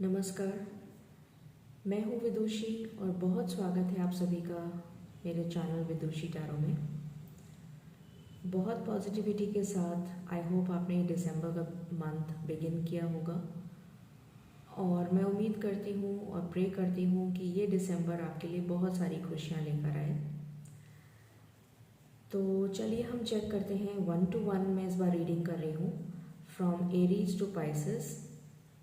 नमस्कार। मैं हूँ विदुषी और बहुत स्वागत है आप सभी का मेरे चैनल विदुषी टैरो में। बहुत पॉजिटिविटी के साथ आई होप आपने दिसंबर का मंथ बिगिन किया होगा और मैं उम्मीद करती हूँ और प्रे करती हूँ कि ये दिसंबर आपके लिए बहुत सारी खुशियाँ लेकर आए। तो चलिए हम चेक करते हैं 1 to 1 मैं इस बार रीडिंग कर रही हूँ from Aries to Pisces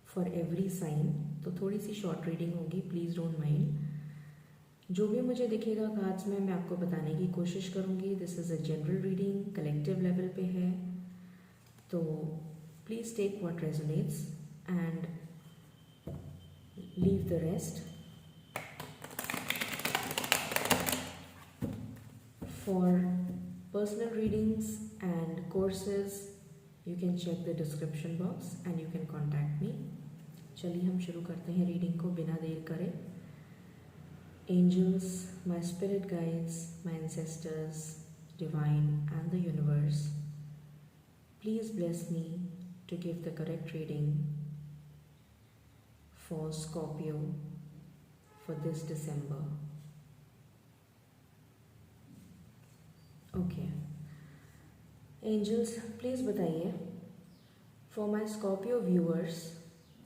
for every sign. तो थोड़ी सी शॉर्ट रीडिंग होगी, प्लीज़ डोंट माइंड। जो भी मुझे दिखेगा कार्ड्स में मैं आपको बताने की कोशिश करूँगी। This is a general reading, collective level पे है, तो please take what resonates and leave the rest. For personal readings and courses you can check the description box and you can contact me. चलिए हम शुरू करते हैं reading को बिना देर करे। Angels, my spirit guides, my ancestors, divine and the universe, please bless me to give the correct reading for Scorpio for this December. Okay. Angels, please बताइए for my Scorpio viewers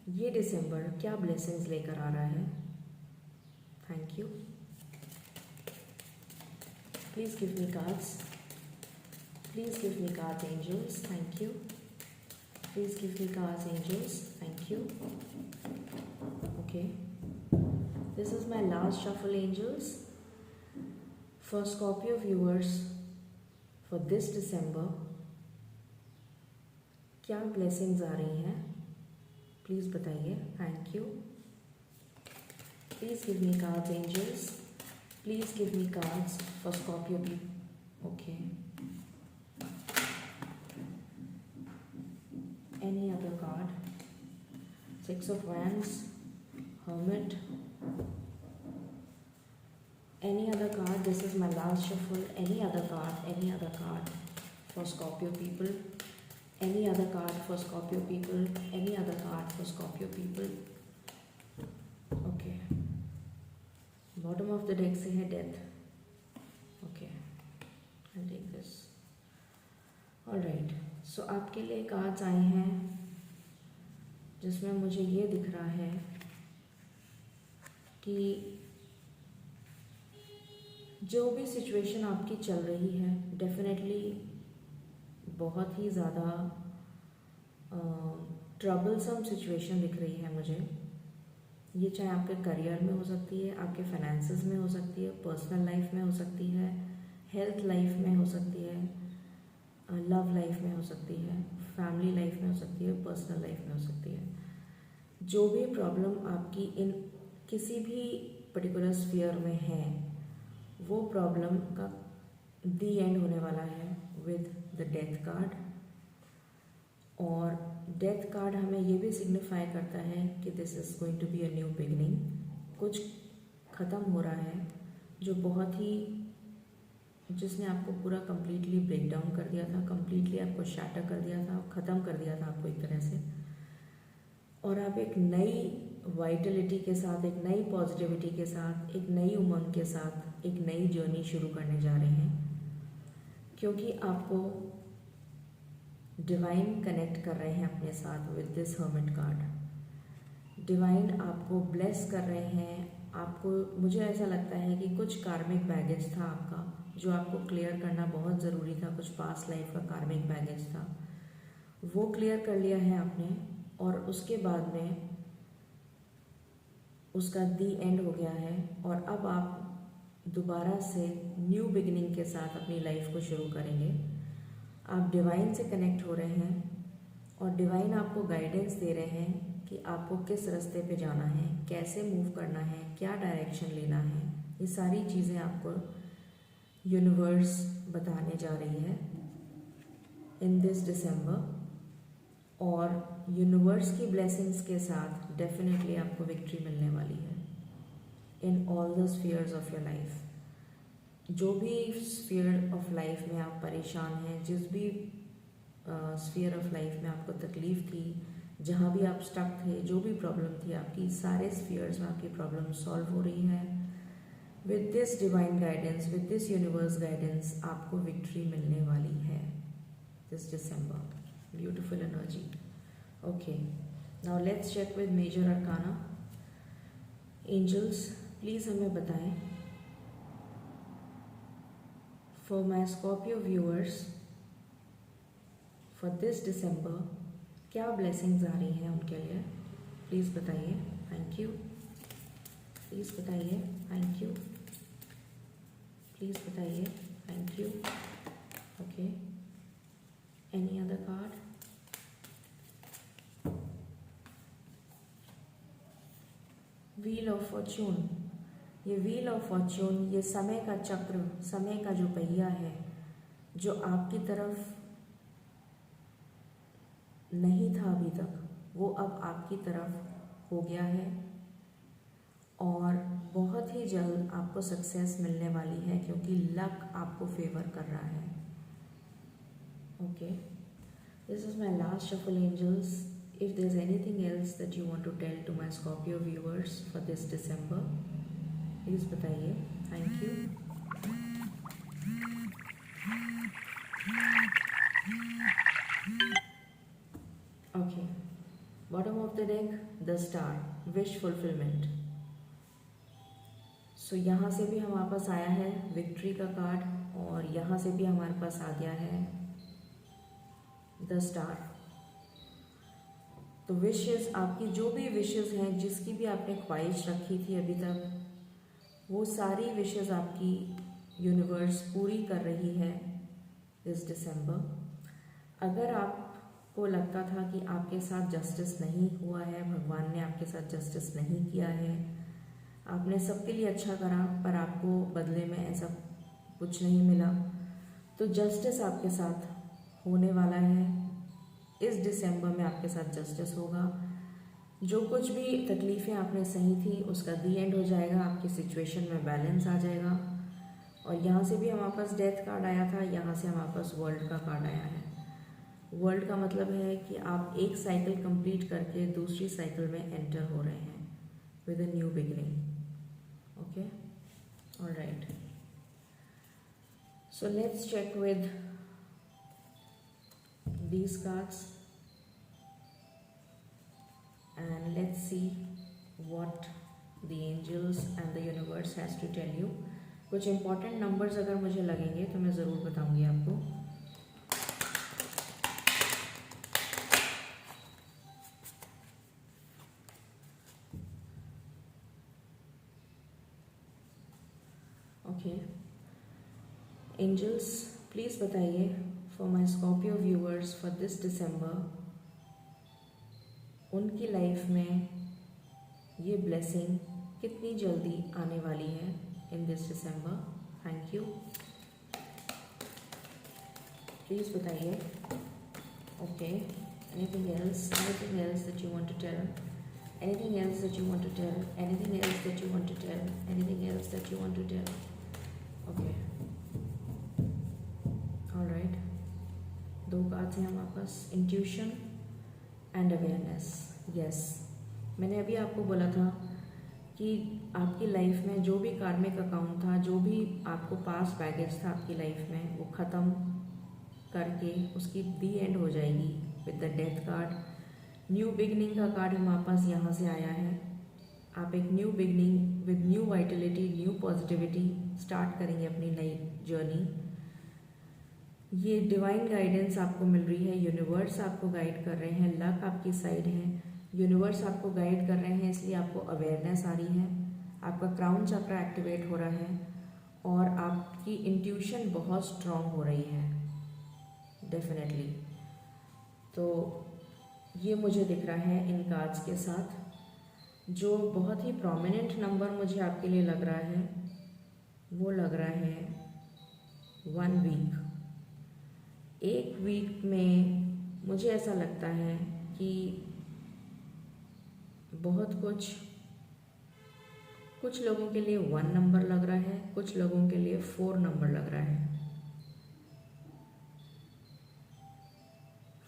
ये दिसंबर क्या blessings लेकर आ रहा है? Thank you. Please give me cards. Please give me cards, angels. Thank you. Please give me cards, angels. Thank you. Okay. This is my last shuffle, angels. For Scorpio viewers, for this December, क्या blessings आ रही हैं? Please बताइए. Thank you. Please give me cards, angels. Please give me cards for Scorpio people. Okay. Any other card? Six of Wands, Hermit. Any other card? This is my last shuffle. Any other card? Any other card for Scorpio people? Any other card for Scorpio people? Any other card for Scorpio people? Okay. Bottom of the deck से है death. Okay, I take this. Alright, so आपके लिए cards आए हैं जिसमें मुझे ये दिख रहा है कि जो भी सिचुएशन आपकी चल रही है डेफिनेटली बहुत ही ज़्यादा ट्रबलसम सिचुएशन दिख रही है मुझे। ये चाहे आपके करियर में हो सकती है, आपके फाइनेंसेस में हो सकती है, पर्सनल लाइफ में हो सकती है, हेल्थ लाइफ में हो सकती है, लव लाइफ में हो सकती है, फैमिली लाइफ में हो सकती है, पर्सनल लाइफ में हो सकती है। जो भी प्रॉब्लम आपकी इन किसी भी पर्टिकुलर स्फीयर में है वो प्रॉब्लम का दी एंड होने वाला है विद द डेथ कार्ड। और डेथ कार्ड हमें ये भी सिग्निफाई करता है कि this is going to be a new beginning. कुछ ख़त्म हो रहा है जो बहुत ही जिसने आपको पूरा कंप्लीटली ब्रेक डाउन कर दिया था, कंप्लीटली आपको शैटर कर दिया था, ख़त्म कर दिया था आपको एक तरह से। और आप एक नई वाइटलिटी के साथ, एक नई पॉजिटिविटी के साथ, एक नई उमंग के साथ एक नई जर्नी शुरू करने जा रहे हैं, क्योंकि आपको डिवाइन कनेक्ट कर रहे हैं अपने साथ with this hermit card. Divine आपको ब्लेस कर रहे हैं। आपको, मुझे ऐसा लगता है कि कुछ कार्मिक बैगेज था आपका जो आपको क्लियर करना बहुत ज़रूरी था। कुछ पास्ट लाइफ का कार्मिक बैगेज था, वो क्लियर कर लिया है आपने और उसके बाद में उसका दी एंड हो गया है। और अब आप दोबारा से न्यू बिगिनिंग के साथ अपनी लाइफ को शुरू करेंगे। आप डिवाइन से कनेक्ट हो रहे हैं और डिवाइन आपको गाइडेंस दे रहे हैं कि आपको किस रास्ते पे जाना है, कैसे मूव करना है, क्या डायरेक्शन लेना है। ये सारी चीज़ें आपको यूनिवर्स बताने जा रही है इन दिस दिसंबर। और यूनिवर्स की ब्लेसिंग्स के साथ डेफिनेटली आपको विक्ट्री मिलने वाली है in all the spheres of your life. जो भी स्फीयर ऑफ लाइफ में आप परेशान हैं, जिस भी स्फीयर ऑफ लाइफ में आपको तकलीफ़ थी, जहाँ भी आप स्टक थे, जो भी प्रॉब्लम थी आपकी, सारे स्फीयर्स में आपकी प्रॉब्लम सॉल्व हो रही है। With this divine guidance, with this universe guidance, आपको विक्ट्री मिलने वाली है this December. Beautiful energy. Okay, now let's check with major arcana. Angels please हमें बताएं for my Scorpio viewers for this December क्या ब्लेसिंग्स आ रही हैं उनके लिए, प्लीज़ बताइए। Thank you. प्लीज़ बताइए। Thank you. प्लीज़ बताइए। Thank you. Okay, any other card? Wheel of fortune. ये व्हील ऑफ फॉर्च्यून, ये समय का चक्र, समय का जो पहिया है, जो आपकी तरफ नहीं था अभी तक, वो अब आपकी तरफ हो गया है और बहुत ही जल्द आपको सक्सेस मिलने वाली है क्योंकि लक आपको फेवर कर रहा है। Okay, this is my last shuffle angels. If there is anything else that you want to tell to my Scorpio viewers for this December, please बताइए। Thank you. Okay, bottom of the deck the star, wish fulfilment. So यहाँ से भी हमारे पास आया है victory का card और यहाँ से भी हमारे पास आ गया है द स्टार। तो विशेस, आपकी जो भी विशेस हैं, जिसकी भी आपने ख्वाहिश रखी थी अभी तक, वो सारी विशेस आपकी यूनिवर्स पूरी कर रही है इस दिसंबर। अगर आपको लगता था कि आपके साथ जस्टिस नहीं हुआ है, भगवान ने आपके साथ जस्टिस नहीं किया है, आपने सबके लिए अच्छा करा पर आपको बदले में ऐसा कुछ नहीं मिला, तो जस्टिस आपके साथ होने वाला है। इस दिसंबर में आपके साथ जस्टिस होगा। जो कुछ भी तकलीफ़ें आपने सही थी उसका दी एंड हो जाएगा, आपकी सिचुएशन में बैलेंस आ जाएगा। और यहाँ से भी हमारे पास डेथ कार्ड आया था, यहाँ से हमारे पास वर्ल्ड का कार्ड आया है। वर्ल्ड का मतलब है कि आप एक साइकिल कंप्लीट करके दूसरी साइकिल में एंटर हो रहे हैं with a new beginning. Okay, alright, so let's check with these cards and let's see what the angels and the universe has to tell you. कुछ important numbers अगर मुझे लगेंगे तो मैं ज़रूर बताऊंगी आपको। ओके, angels प्लीज़ बताइए for my Scorpio viewers for this December, उनकी लाइफ में ये ब्लेसिंग कितनी जल्दी आने वाली है in this December. Thank you, please बताइए। Okay, anything else that you want to tell, anything else that you want to tell, anything else that you want to tell, anything else that you want to tell. Okay, alright, दो cards हैं हमारे पास, intuition and awareness. Yes, मैंने अभी आपको बोला था कि आपकी लाइफ में जो भी कार्मिक अकाउंट था, जो भी आपको पास बैगेज था आपकी लाइफ में, वो ख़त्म करके उसकी दी एंड हो जाएगी with the death card. New beginning का कार्ड हमारे पास यहाँ से आया है। आप एक new beginning with new Vitality, new positivity start करेंगे अपनी नई जर्नी। ये डिवाइन गाइडेंस आपको मिल रही है, यूनिवर्स आपको गाइड कर रहे हैं, लक आपकी साइड है, यूनिवर्स आपको गाइड कर रहे हैं, इसलिए आपको अवेयरनेस आ रही है, आपका क्राउन चक्र एक्टिवेट हो रहा है और आपकी इंट्यूशन बहुत स्ट्रांग हो रही है डेफिनेटली। तो ये मुझे दिख रहा है इन कार्ड्स के साथ। जो बहुत ही प्रोमिनेंट नंबर मुझे आपके लिए लग रहा है वो लग रहा है 1 वीक। एक वीक में मुझे ऐसा लगता है कि बहुत कुछ लोगों के लिए 1 नंबर लग रहा है, कुछ लोगों के लिए 4 नंबर लग रहा है,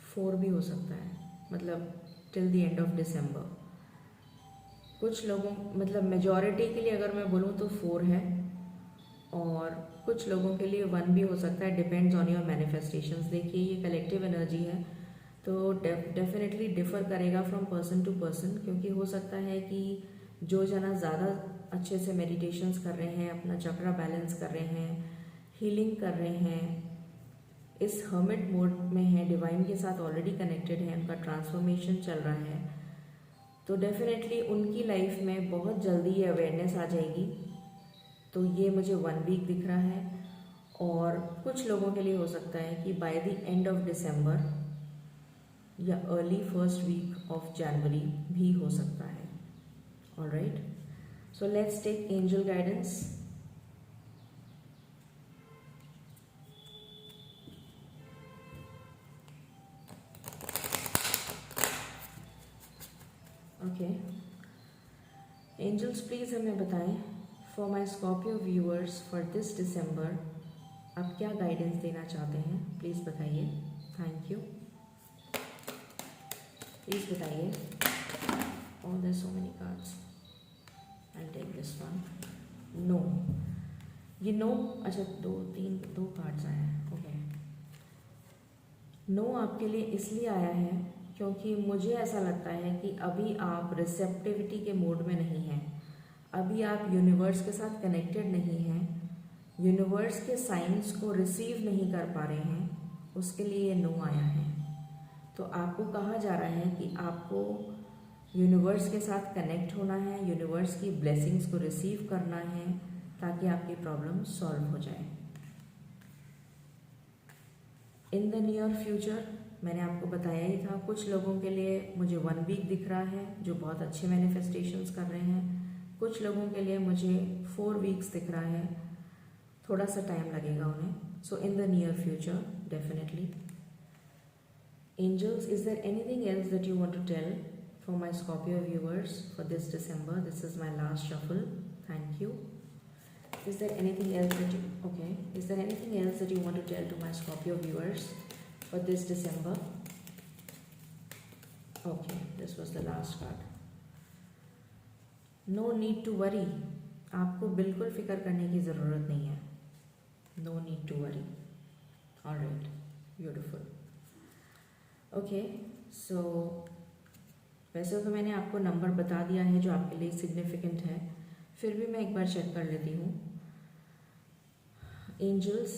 4 भी हो सकता है। मतलब till the end of December. कुछ लोगों मतलब मेजॉरिटी के लिए अगर मैं बोलूँ तो 4 है, और कुछ लोगों के लिए 1 भी हो सकता है, डिपेंड्स ऑन योर मैनिफेस्टेशंस। देखिए ये कलेक्टिव एनर्जी है, तो डेफिनेटली डिफ़र करेगा फ्रॉम पर्सन टू पर्सन, क्योंकि हो सकता है कि जो जना ज़्यादा अच्छे से मेडिटेशंस कर रहे हैं, अपना चक्रा बैलेंस कर रहे हैं, हीलिंग कर रहे हैं, इस हर्मिट मोड में है, डिवाइन के साथ ऑलरेडी कनेक्टेड है, उनका ट्रांसफॉर्मेशन चल रहा है, तो डेफिनेटली उनकी लाइफ में बहुत जल्दी ये अवेयरनेस आ जाएगी। तो ये मुझे 1 वीक दिख रहा है, और कुछ लोगों के लिए हो सकता है कि by the end of December या early first week of January भी हो सकता है। Alright, so let's take angel guidance. Okay angels, please हमें बताएं for my Scorpio viewers for this December आप क्या गाइडेंस देना चाहते हैं, प्लीज़ बताइए। थैंक यू, प्लीज़ बताइए। Oh there so many cards, I will take this one. No, ये नो, अच्छा 2 कार्ड्स आए हैं। ओके, नो आपके लिए इसलिए आया है क्योंकि मुझे ऐसा लगता है कि अभी आप रिसेप्टिविटी के मोड में नहीं हैं, अभी आप यूनिवर्स के साथ कनेक्टेड नहीं हैं, यूनिवर्स के साइंस को रिसीव नहीं कर पा रहे हैं, उसके लिए ये नो आया है। तो आपको कहा जा रहा है कि आपको यूनिवर्स के साथ कनेक्ट होना है, यूनिवर्स की ब्लेसिंग्स को रिसीव करना है, ताकि आपकी प्रॉब्लम सॉल्व हो जाए। इन द नियर फ्यूचर, मैंने आपको बताया ही था, कुछ लोगों के लिए मुझे 1 वीक दिख रहा है जो बहुत अच्छे मैनिफेस्टेशंस कर रहे हैं, कुछ लोगों के लिए मुझे 4 वीक्स दिख रहा है, थोड़ा सा टाइम लगेगा उन्हें। So in the near future definitely. Angels, is there anything else that you want to tell for my Scorpio viewers for this December? This is my last shuffle, thank you. Is there anything else that you, okay, is there anything else that you want to tell to my Scorpio viewers for this December? Okay, this was the last card. No need to worry. आपको बिल्कुल फिक्र करने की ज़रूरत नहीं है. No need to worry. Alright, beautiful. Okay, so वैसे तो मैंने आपको नंबर बता दिया है जो आपके लिए सिग्निफिकेंट है, फिर भी मैं एक बार चेक कर लेती हूँ. एंजल्स,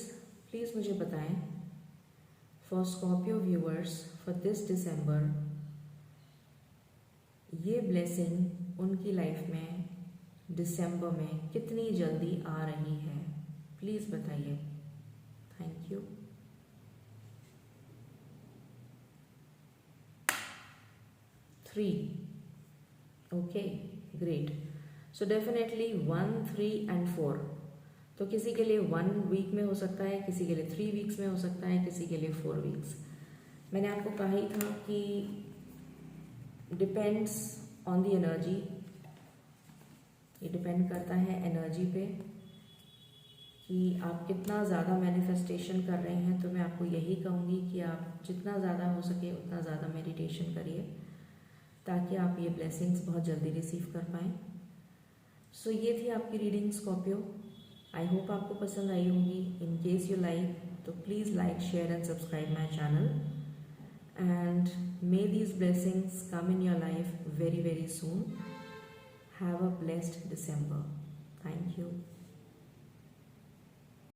प्लीज़ मुझे बताएं for Scorpio viewers for this December ये ब्लेसिंग उनकी लाइफ में दिसंबर में कितनी जल्दी आ रही है, प्लीज़ बताइए. Thank you. Three. Okay, great. So definitely 1, 3 and 4. तो किसी के लिए 1 वीक में हो सकता है, किसी के लिए 3 वीक्स में हो सकता है, किसी के लिए 4 वीक्स. मैंने आपको कहा ही था कि डिपेंड्स ऑन द एनर्जी, ये डिपेंड करता है एनर्जी पे कि आप कितना ज़्यादा मैनिफेस्टेशन कर रहे हैं. तो मैं आपको यही कहूँगी कि आप जितना ज़्यादा हो सके उतना ज़्यादा मेडिटेशन करिए, ताकि आप ये ब्लेसिंग्स बहुत जल्दी रिसीव कर पाएँ. सो ये थी आपकी रीडिंग स्कॉर्पियो. आई होप आपको पसंद आई होगी. इन केस यू लाइक, तो please like, share and subscribe my channel. And may these blessings come in your life very very soon. Have a blessed December. Thank you.